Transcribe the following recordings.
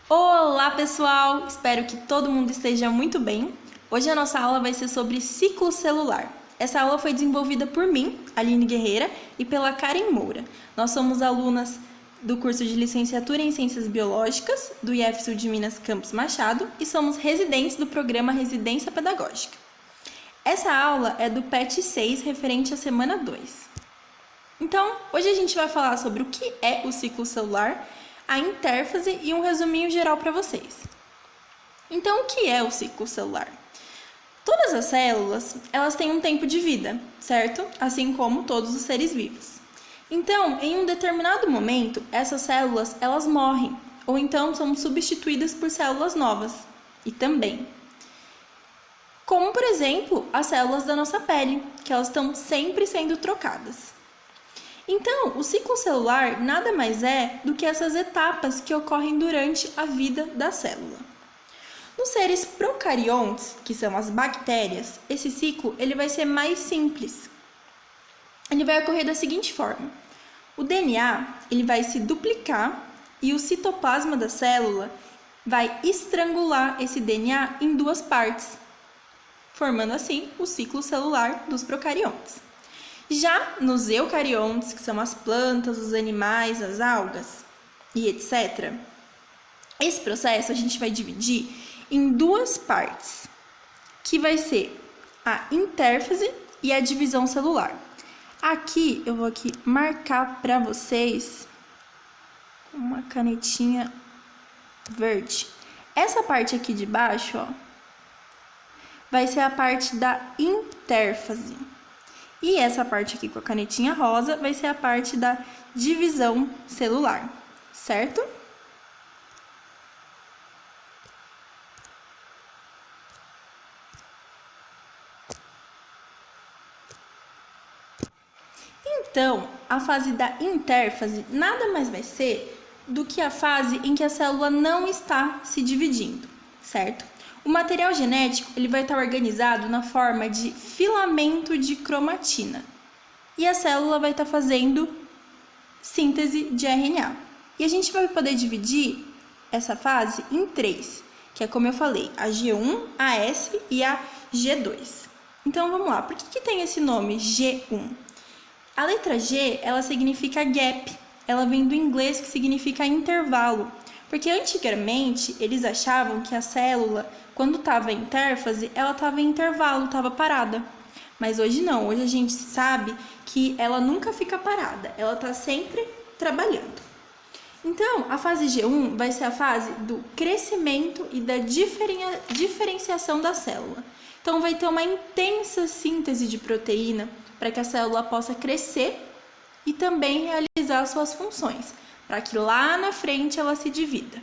Olá, pessoal! Espero que todo mundo esteja muito bem. Hoje a nossa aula vai ser sobre ciclo celular. Essa aula foi desenvolvida por mim, Aline Guerreira, e pela Karen Moura. Nós somos alunas do curso de Licenciatura em Ciências Biológicas, do IEF de Minas Campus Machado, e somos residentes do programa Residência Pedagógica. Essa aula é do PET 6, referente à semana 2. Então, hoje a gente vai falar sobre o que é o ciclo celular, a intérfase e um resuminho geral para vocês. Então, o que é o ciclo celular? Todas as células, elas têm um tempo de vida, certo? Assim como todos os seres vivos. Então, em um determinado momento, essas células, elas morrem, ou então são substituídas por células novas, e também. Como, por exemplo, as células da nossa pele, que elas estão sempre sendo trocadas. Então, o ciclo celular nada mais é do que essas etapas que ocorrem durante a vida da célula. Nos seres procariontes, que são as bactérias, esse ciclo ele vai ser mais simples. Ele vai ocorrer da seguinte forma: o DNA ele vai se duplicar e o citoplasma da célula vai estrangular esse DNA em duas partes, formando assim o ciclo celular dos procariontes. Já nos eucariontes, que são as plantas, os animais, as algas e etc., esse processo a gente vai dividir em duas partes, que vai ser a intérfase e a divisão celular. Aqui, eu vou marcar para vocês com uma canetinha verde. Essa parte aqui de baixo, ó, vai ser a parte da intérfase. E essa parte aqui com a canetinha rosa vai ser a parte da divisão celular, certo? Então, a fase da intérfase nada mais vai ser do que a fase em que a célula não está se dividindo, certo? O material genético ele vai estar organizado na forma de filamento de cromatina. E a célula vai estar fazendo síntese de RNA. E a gente vai poder dividir essa fase em três, que é como eu falei, a G1, a S e a G2. Então vamos lá, por que tem esse nome G1? A letra G, ela significa gap. Ela vem do inglês que significa intervalo. Porque antigamente eles achavam que a célula, quando estava em intérfase, ela estava em intervalo, estava parada. Mas hoje não, hoje a gente sabe que ela nunca fica parada, ela está sempre trabalhando. Então, a fase G1 vai ser a fase do crescimento e da diferenciação da célula. Então, vai ter uma intensa síntese de proteína para que a célula possa crescer e também realizar suas funções, para que lá na frente ela se divida.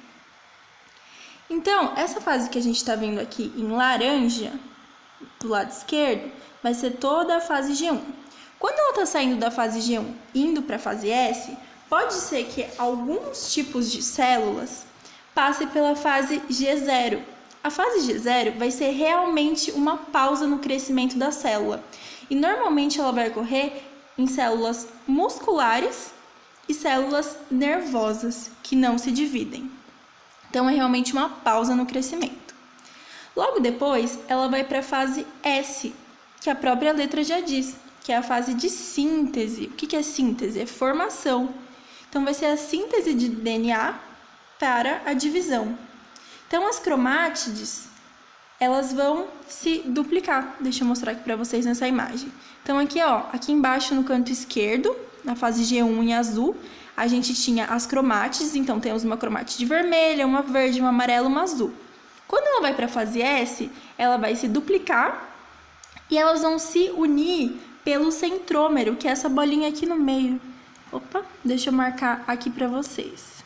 Então, essa fase que a gente está vendo aqui em laranja, do lado esquerdo, vai ser toda a fase G1. Quando ela está saindo da fase G1 indo para a fase S, pode ser que alguns tipos de células passem pela fase G0. A fase G0 vai ser realmente uma pausa no crescimento da célula. E normalmente ela vai ocorrer em células musculares e células nervosas que não se dividem. Então, é realmente uma pausa no crescimento. Logo depois, ela vai para a fase S, que a própria letra já diz, que é a fase de síntese. O que é síntese? É formação. Então, vai ser a síntese de DNA para a divisão. Então, as cromátides, elas vão se duplicar. Deixa eu mostrar aqui para vocês nessa imagem. Então, aqui, ó, aqui embaixo no canto esquerdo, na fase G1 em azul, a gente tinha as cromátides, então temos uma cromátide vermelha, uma verde, uma amarela, uma azul. Quando ela vai para a fase S, ela vai se duplicar e elas vão se unir pelo centrômero, que é essa bolinha aqui no meio. Opa, deixa eu marcar aqui para vocês.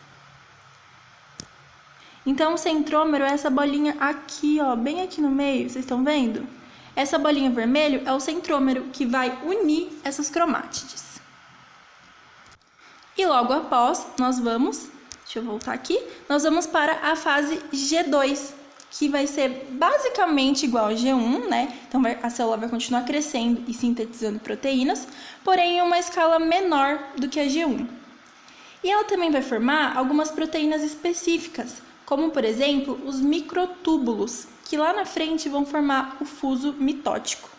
Então, o centrômero é essa bolinha aqui, ó, bem aqui no meio, vocês estão vendo? Essa bolinha vermelha é o centrômero que vai unir essas cromátides. E logo após, deixa eu voltar aqui, nós vamos para a fase G2, que vai ser basicamente igual a G1, né? Então, a célula vai continuar crescendo e sintetizando proteínas, porém em uma escala menor do que a G1. E ela também vai formar algumas proteínas específicas, como, por exemplo, os microtúbulos, que lá na frente vão formar o fuso mitótico,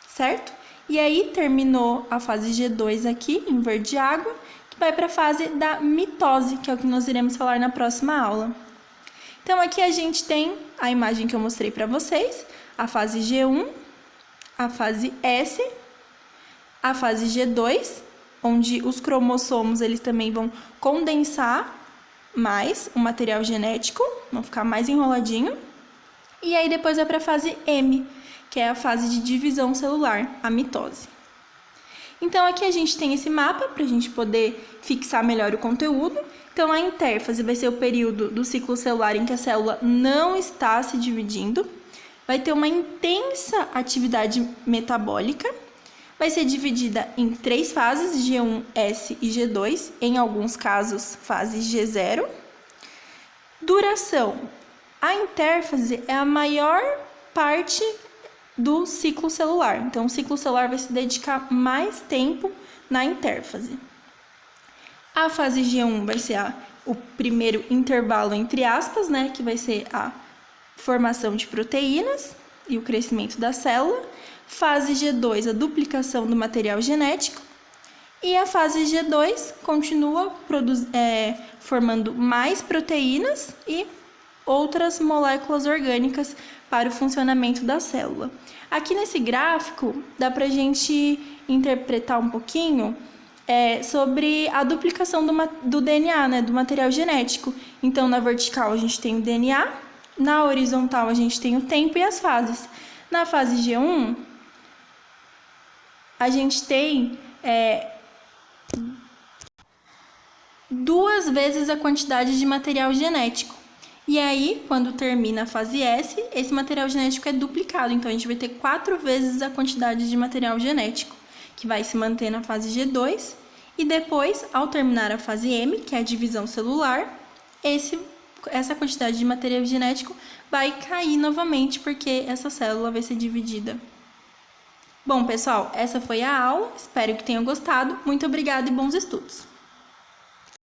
certo? E aí, terminou a fase G2 aqui, em verde água, que vai para a fase da mitose, que é o que nós iremos falar na próxima aula. Então, aqui a gente tem a imagem que eu mostrei para vocês, a fase G1, a fase S, a fase G2, onde os cromossomos eles também vão condensar mais o material genético, vão ficar mais enroladinho. E aí depois vai para a fase M, que é a fase de divisão celular, a mitose. Então aqui a gente tem esse mapa para a gente poder fixar melhor o conteúdo. Então a intérfase vai ser o período do ciclo celular em que a célula não está se dividindo. Vai ter uma intensa atividade metabólica. Vai ser dividida em 3 fases, G1, S e G2, em alguns casos fase G0. Duração. A intérfase é a maior parte do ciclo celular. Então, o ciclo celular vai se dedicar mais tempo na intérfase. A fase G1 vai ser o primeiro intervalo entre aspas, né, que vai ser a formação de proteínas e o crescimento da célula. Fase G2, a duplicação do material genético. E a fase G2 continua formando mais proteínas e outras moléculas orgânicas para o funcionamento da célula. Aqui nesse gráfico, dá para a gente interpretar um pouquinho sobre a duplicação do DNA, né, do material genético. Então, na vertical a gente tem o DNA, na horizontal a gente tem o tempo e as fases. Na fase G1, a gente tem 2 vezes a quantidade de material genético. E aí, quando termina a fase S, esse material genético é duplicado. Então, a gente vai ter 4 vezes a quantidade de material genético, que vai se manter na fase G2. E depois, ao terminar a fase M, que é a divisão celular, essa quantidade de material genético vai cair novamente, porque essa célula vai ser dividida. Bom, pessoal, essa foi a aula. Espero que tenham gostado. Muito obrigada e bons estudos!